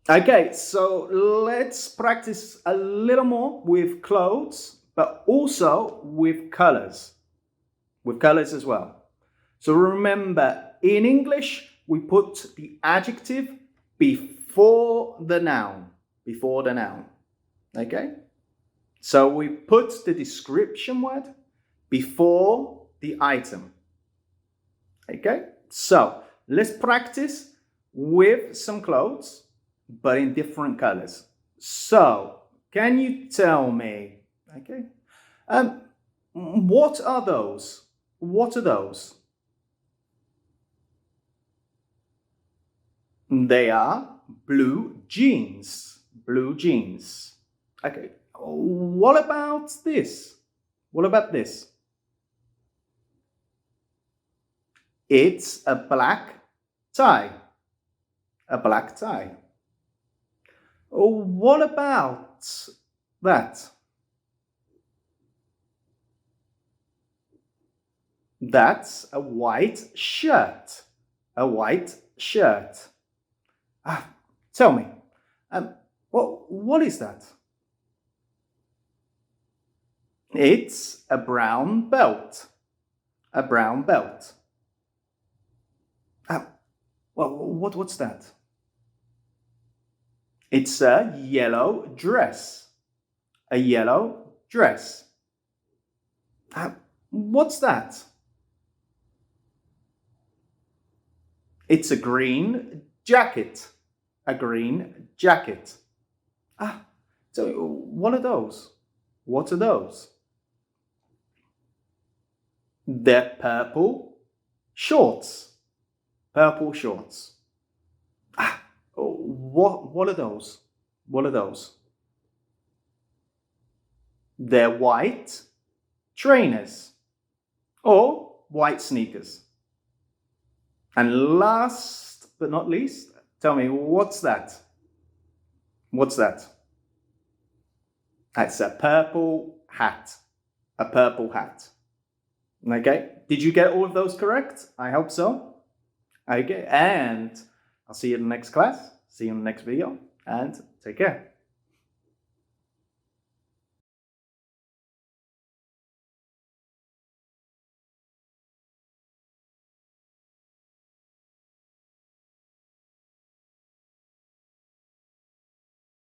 Okay, so let's practice a little more with clothes, but also with colors as well. So remember, in English, we put the adjective before the noun, before the noun. Okay? So we put the description word before the item. Okay? So let's practice with some clothes, but in different colors. So, can you tell me, okay, what are those? What are those? They are blue jeans. Blue jeans. Okay. What about this? What about this? It's a black tie. A black tie. What about that? That's a white shirt. A white shirt. Ah, tell me, what is that? It's a brown belt. A brown belt. Ah, well, what's that? It's a yellow dress. A yellow dress. Ah, what's that? It's a green jacket. A green jacket. Ah, so what are those? What are those? They're purple shorts. Purple shorts. Ah, what are those? What are those? They're white trainers or white sneakers. And last but not least, tell me, what's that? What's that? That's a purple hat. A purple hat. Okay, did you get all of those correct? I hope so. Okay, and I'll see you in the next class. See you in the next video, and take care.